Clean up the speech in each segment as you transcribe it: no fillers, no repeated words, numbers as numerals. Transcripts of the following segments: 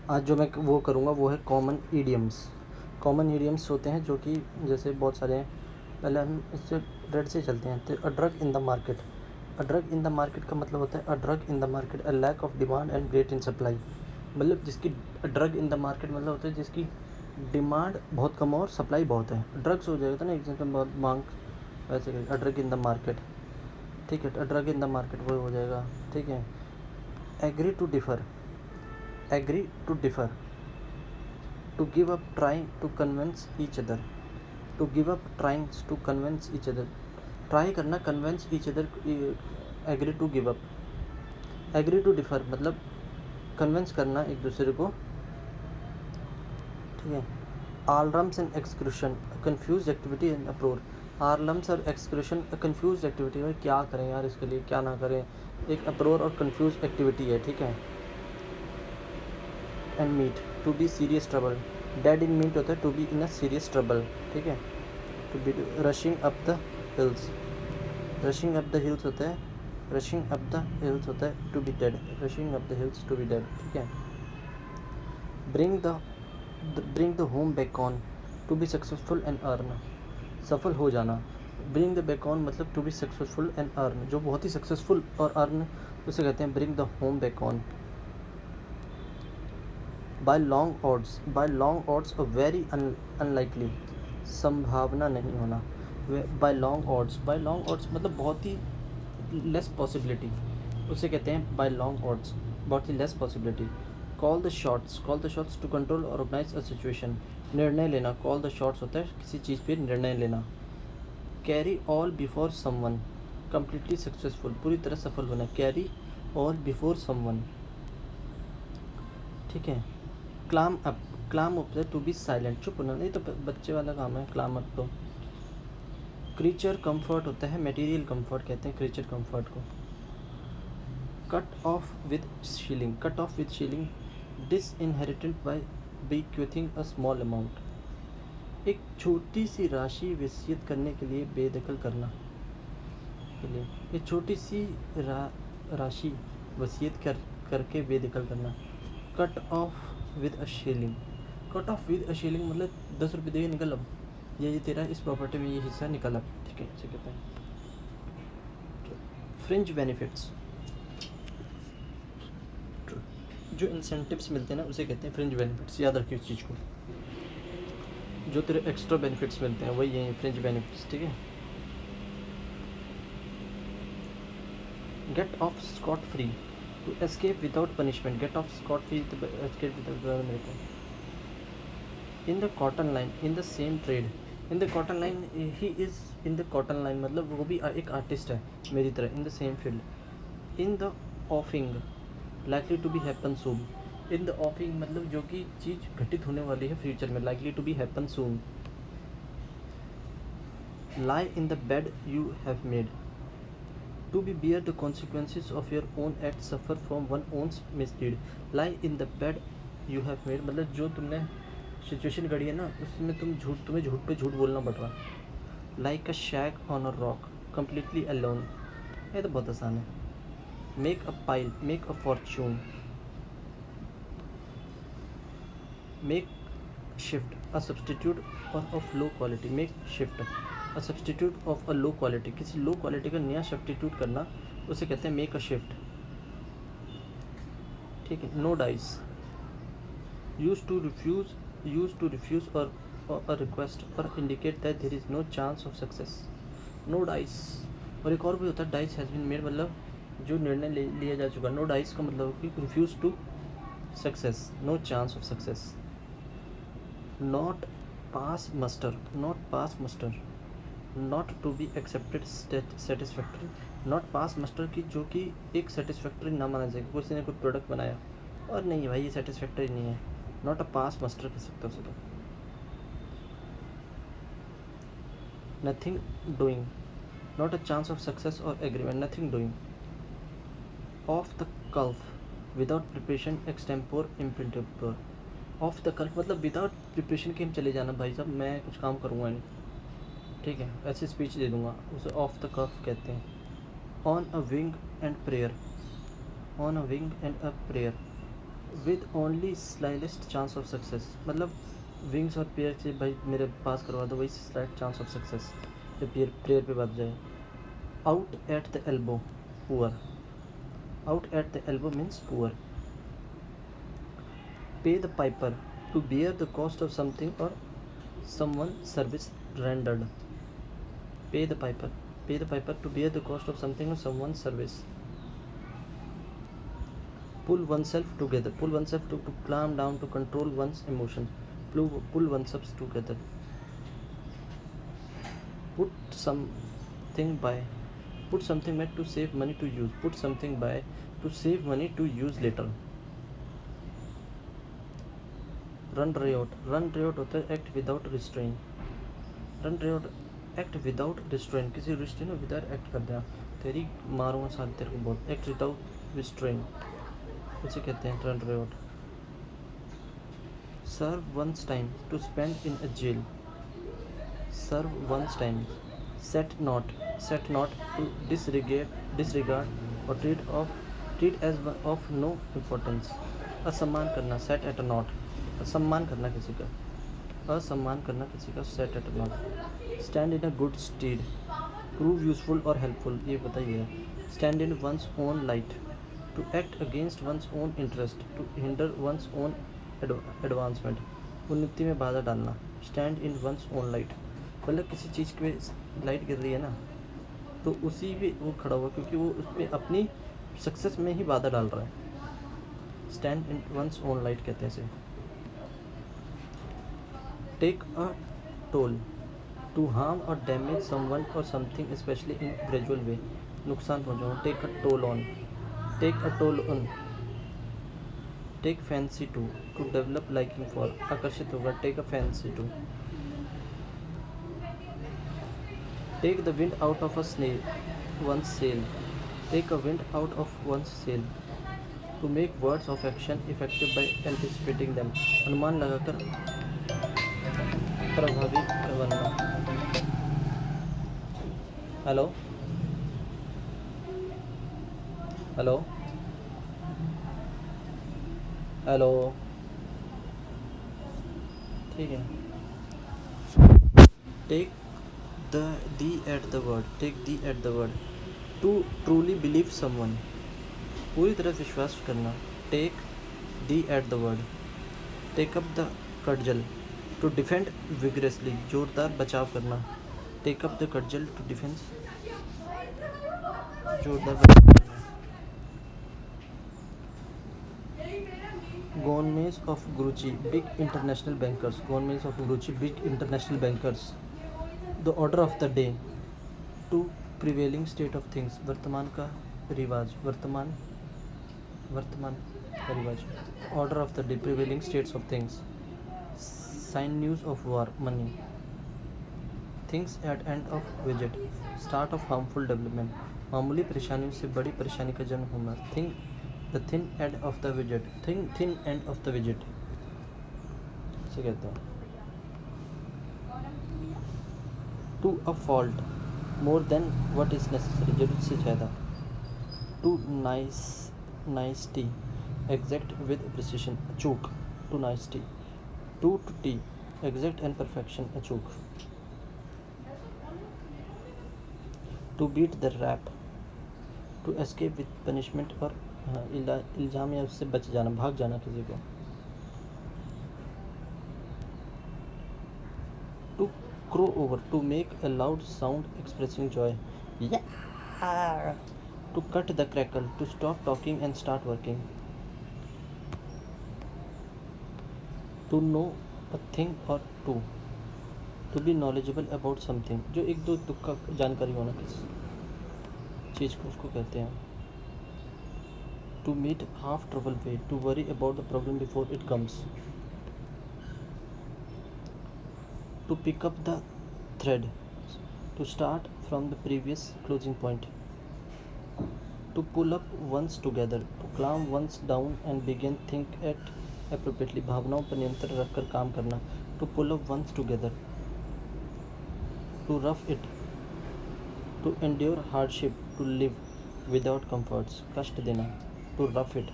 आज जो मैं वो करूँगा वो है कॉमन ईडियम्स। कॉमन ईडियम्स होते हैं जो कि जैसे बहुत सारे हैं। पहले हम इससे रेड से चलते हैं। तो a drug in the market. A drug in the market का मतलब होता है a drug in the market a lack of demand and great in supply. मतलब जिसकी ड्रग इन द मार्केट मतलब होता है जिसकी डिमांड बहुत कम और सप्लाई बहुत है। ड्रग्स हो जाएगा तो ना एग्जाम्पल बहुत मांग, वैसे a drug in the market. ठीक है, a drug in the market वो हो जाएगा। ठीक है, agree to differ. Agree to differ, to give up trying to convince each other, to give up trying to convince each other, try करना, convince each other, agree to give up. Agree to differ मतलब convince करना एक दूसरे को। ठीक है, alarums and excursions, confused activity and uproar. Alarums और excursions confused activity है, क्या करें यार इसके लिए, क्या ना करें। एक अप्रोर और कन्फ्यूज एक्टिविटी है। ठीक है, and meet, to be serious trouble. Dead in meat होता है to be in a serious trouble. ठीक है, to be rushing up the hills. Rushing up the hills होता है, रशिंग अप द हिल्स होता है to be dead. Rushing up the hills to be dead. ठीक है, bring the home back on, to be successful and earn. सफल हो जाना। Bring the back on मतलब to be successful and earn, जो बहुत ही सक्सेसफुल और अर्न उसे कहते हैं bring the home back on. By long odds, by long odds और वेरी अनलाइकली, संभावना नहीं होना। By long odds, by long odds मतलब बहुत ही लेस पॉसिबिलिटी, उसे कहते हैं बाय लॉन्ग ऑड्स, बहुत ही less possibility. Call the shots, call the shots to control और ऑर्गेनाइज अ सिचुएशन, निर्णय लेना। कॉल द शॉट्स होता है किसी चीज़ पे निर्णय लेना। Carry all before someone, completely successful, पूरी तरह सफल होना। Carry all before someone. ठीक है, क्लाम अप, क्लाम अप है टू बी साइलेंट, चुप होना। नहीं तो बच्चे वाला काम है क्लाम अप तो। क्रीचर कंफर्ट होता है, मटेरियल कंफर्ट कहते हैं क्रीचर कंफर्ट को। Cut off with shilling, cut off with shilling, disinherited by bequeathing a small amount, एक छोटी सी राशि वसीयत करने के लिए बेदखल करना के लिए, एक छोटी सी राशि वसीयत करके बेदखल करना। Cut off with a shilling, cut off with a shilling मतलब 10 रुपये दे निकल अब, ये तेरा इस प्रॉपर्टी में ये हिस्सा निकल अब। ठीक है, इसे कहते हैं फ्रिंज बेनिफिट्स। जो इंसेंटिव्स मिलते हैं ना उसे कहते हैं फ्रिंज बेनिफिट्स। याद रखिए उस चीज़ को, जो तेरे एक्स्ट्रा बेनिफिट्स मिलते हैं वही है फ्रिंज बेनिफिट्स। ठीक है, get off scot free, to escape without punishment. Get off scot free, to escape without मेरे को। In the cotton line, in the same trade. In the cotton line, he is in the cotton line मतलब वो भी एक artist है मेरी तरह। In the same field. In the offing, likely to be happen soon. In the offing मतलब जो कि चीज़ घटित होने वाली है फ्यूचर में, likely to be happen soon. Lie in the bed you have made, to be bear the consequences of your own act, suffer from one own's misdeed। lie in the bed you have made मतलब जो तुमने situation गढ़ी है ना उसमें तुम्हें झूठ पे झूठ बोलना पड़ रहा है। Like a shack on a rock, completely alone, ये तो बहुत आसान है। Make a pile, make a fortune. Makeshift, a substitute of low quality. Makeshift a substitute of a low quality, किसी लो क्वालिटी का नया substitute करना उसे कहते हैं मेक अ शिफ्ट। ठीक है, no dice, use to refuse और अ रिक्वेस्ट और indicate that there is no chance of success. No dice, और एक और भी होता है डाइस हैज़ बीन मेड मतलब जो निर्णय लिया जा चुका। नो डाइस का मतलब कि refuse to success, no chance of success. Not pass muster, not pass muster, not to be accepted satisfactory. Not pass muster की जो कि एक सेटिस्फैक्ट्री ना माना जाएगा। किसी ने कोई प्रोडक्ट बनाया और नहीं भाई ये सेटिस्फैक्ट्री नहीं है, नॉट अ पास मस्टर कह सकते हो उसे तो। Nothing doing, not a chance of success और agreement. Nothing doing. Off the cuff, without preparation extempore impromptu. Off the cuff मतलब विदाउट प्रिपरेशन के हम चले जाना, भाई साहब मैं कुछ काम करूँगा नहीं, ठीक है, ऐसी स्पीच दे दूँगा, उसे ऑफ द कफ कहते हैं। On a wing and prayer, on a wing and a prayer, with only slightest chance of success, मतलब विंग्स और पेयर से भाई मेरे पास करवा दो, वही स्लाइट चांस ऑफ सक्सेस जो प्रेयर पे बात जाए। Out at the elbow, poor, out at the elbow means poor. Pay the piper, to bear the cost of something or someone service rendered. Pay the piper, pay the piper to bear the cost of something or someone's service. Pull oneself together, pull oneself to calm down, to control one's emotions. Pull oneself together. Put something by, put something by to save money to use, put something by to save money to use later. Run Riot, run Riot होता है act without restrain. Run Riot act without restrain, किसी restrain without act कर दिया, तेरी मारूंगा साथ तेरे को बहुत। एक्ट विदाउट रिस्ट्रेन उसे कहते हैं run riot. Serve one's time, to spend in a jail, serve one's time. Set not to disregard और treat as of no importance. असम्मान करना, सेट एट अ नॉट, सम्मान करना किसी का, असम्मान करना किसी का, set at naught. Stand in a good stead, prove useful और हेल्पफुल, ये बताइए। Stand in one's own light, to act against one's own interest, to hinder one's own advancement, उन्नति में बाधा डालना। Stand in one's own light, मतलब किसी चीज़ पे लाइट गिर रही है ना, तो उसी पे वो खड़ा हुआ, क्योंकि वो उस पर अपनी सक्सेस में ही बाधा डाल रहा है। Stand in one's own light कहते हैं इसे। Take a toll, to harm or damage someone or something specially in gradual way, नुकसान पहुँचाऊँ। Take a toll on, take a toll on. Take fancy to develop liking for, आकर्षित होगा। Take a fancy to. Take the wind out of a one's sail, take a wind out of one's sail. To make words of action effective by anticipating them, अनुमान लगाकर प्रभावी करना। Hello hello hello, ठीक है। Take the at the word, take the at the word. To truly believe someone, पूरी तरह विश्वास करना। Take the at the word. Take up the cudgel, to defend vigorously, जोरदार बचाव करना। Take up the cudgel, to defend, जोरदार बचाव करना। Governments of Zurich, big international bankers, governments of Zurich, big international bankers. The order of the day, to prevailing state of things, वर्तमान का रिवाज, वर्तमान का रिवाज। Order of the day, prevailing states of things. Sinews of war, money. Things at end of visit, start of harmful development, मामूली परेशानियों से बड़ी परेशानी का जन्म होना। Thing the thin end of the visit, thin end of the visit इसे कहते हैं। To a fault, more than what is necessary, जरूरत से ज़्यादा। To nicety, exact with precision, अचूक। To nicety. To T, exact and perfection, अचूक। To beat the rap, to escape with punishment or इल्ज़ाम या उससे बच जाना, भाग जाना किसी को। To crow over, to make a loud sound expressing joy. To cut the crackle, to stop talking and start working. To know a thing or to be knowledgeable about something, जो एक दो तुक्का जानकारी होना किसी चीज़ को, उसको कहते हैं। To meet half trouble way, to worry about the problem before it comes. To pick up the thread, to start from the previous closing point. To pull up one's together, to calm one's down and begin think at appropriately, भावनाओं पर नियंत्रण रखकर काम करना। To pull up one's together. To rough it, to endure hardship, to live without comforts, कष्ट देना। To rough it.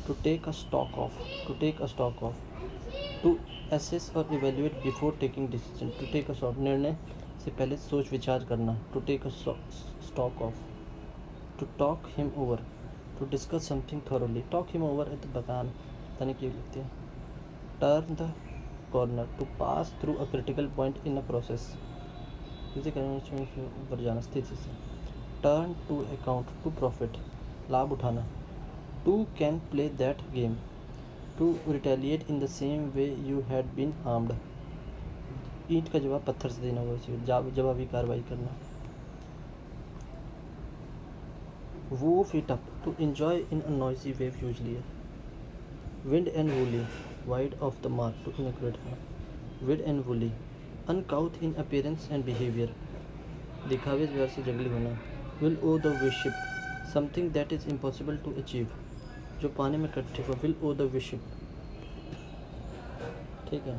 to take a stock of, to assess or evaluate before taking decision, to take a stock, निर्णय से पहले सोच विचार करना, to take a stock of, to talk him over, to discuss something thoroughly, talk him over तो बताने की लिखते हैं, turn the corner, to pass through a critical point in a process, इसे करने ऊपर जाना स्थिति से, turn to account, to profit, लाभ उठाना, to can play that game, to retaliate in the same way you had been harmed, ईंट का जवाब पत्थर से देना होगा, जवाबी कार्रवाई करना, woof it up, to enjoy in a noisy wave usually, wind and woolly, wide of the mark, to inaccurate, wind and woolly, uncouth in appearance and behavior, दिखावे व्यवहार से जंगली होना, will owe the worship, something that is impossible to achieve, जो पाने में कठिन हो, will owe the worship, ठीक है,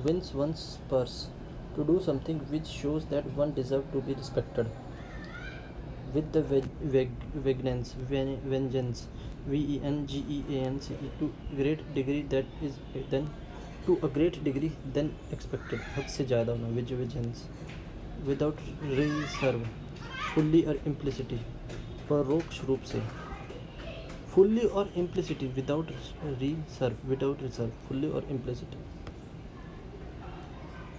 wins one's purse, to do something which shows that one deserves to be respected, with the vengeance, vengeance, to great degree that is then, to a great degree than expected, हद से ज़्यादा होना, with vengeance, without reserve, fully और implicity, परोक्ष रूप से, fully और implicity, without reserve, fully और implicity,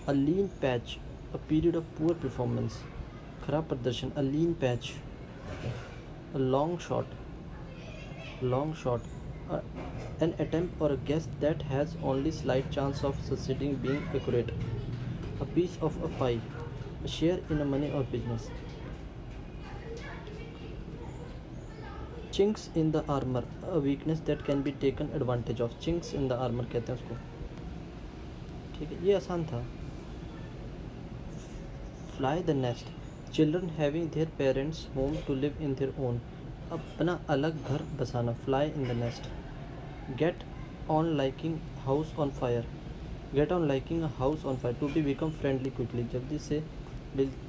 a lean patch, a period of poor performance, खराब प्रदर्शन, a lean patch, a long shot, an attempt or a guess that has only slight chance of succeeding being accurate, a piece of a pie, a share in a money or business, chinks in the armor, a weakness that can be taken advantage of, chinks in the armor कहते हैं उसको, ठीक है, ये आसान था, fly the nest, children having their parents home to live in their own, अपना अलग घर बसाना, fly in the nest, get on liking house on fire, get on liking a house on fire, to be become friendly quickly, जल्दी से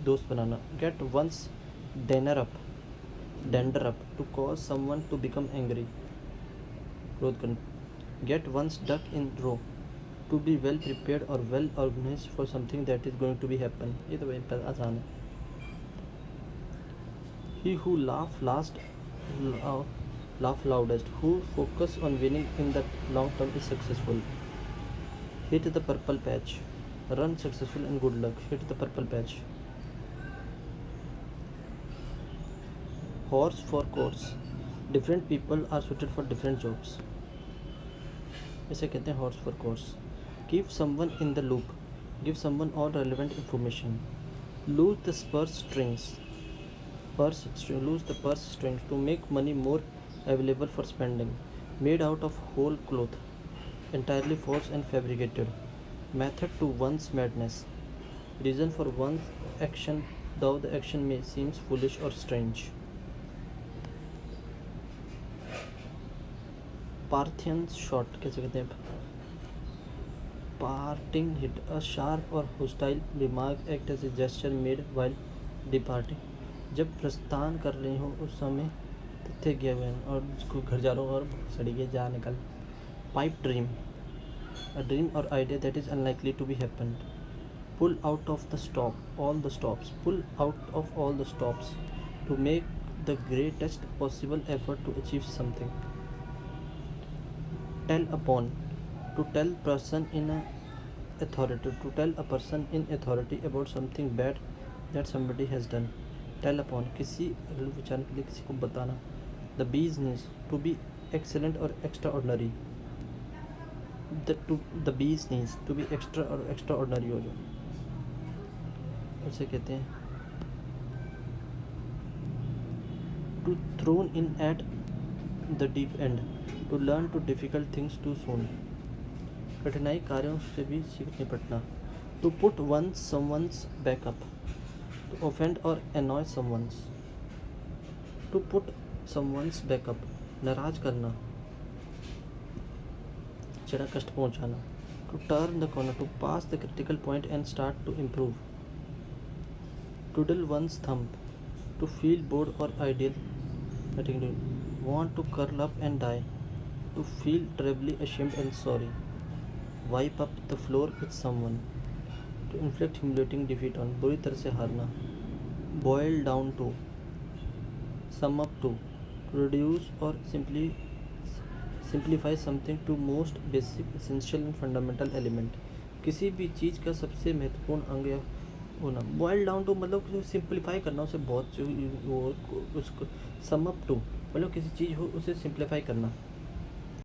दोस्त बनाना, get one's dander up, to cause someone to become angry, क्रोध करना, get one's duck in row, to be well prepared or well organized for something that is going to be happen, ये तो भाई आसान है, he who laugh loudest, who focus on winning in the long term is successful, hit the purple patch, run successful and good luck, hit the purple patch, horse for course, different people are suited for different jobs, इसे कहते हैं horse for course, keep someone in the loop, give someone all relevant information, lose the purse strings, lose the purse strings, to make money more available for spending, made out of whole cloth, entirely false and fabricated, method to one's madness, reason for one's action though the action may seem foolish or strange, Parthian shot कैसे कहते हैं, parting hit, a sharp or hostile remark act as a gesture made while departing, जब प्रस्थान कर रहे हो उस समय तथ्य गया हुआ है और उसको घर जा रहा हो और सड़ी गया जा निकल, pipe dream, a dream or idea that is unlikely to be happened, pull out of the stop, all the stops, pull out of all the stops, to make the greatest possible effort to achieve something, tell upon, to tell person in authority, to tell a person in authority about something bad that somebody has done, tell upon, किसी विचार के लिए किसी को बताना, the bee's knees, to be excellent or extraordinary, the bee's knees, to be extra or extraordinary हो जाए, उसे कहते हैं to thrown in at the deep end, to learn to difficult things too soon, कठिनाई कार्यों से भी सीख निपटना, to put someone's back up, to offend or annoy someone's, to put someone's back up, नाराज करना, चढ़ा कष्ट पहुंचाना, to turn the corner, to pass the critical point and start to improve, twiddle one's thumb, to feel bored or idle, want to curl up and die, to feel terribly ashamed and sorry, wipe up the floor with someone, to inflict humiliating defeat on, बुरी तरह से हारना, boil down to, sum up to reduce or simply simplify something to most basic essential and fundamental element, किसी भी चीज़ का सबसे महत्वपूर्ण अंग या होना, बॉयल डाउन टू मतलब सिंप्लीफाई करना उसे बहुत जो वो उसको, सम अप टू मतलब किसी चीज़ हो उसे सिंप्लीफाई करना,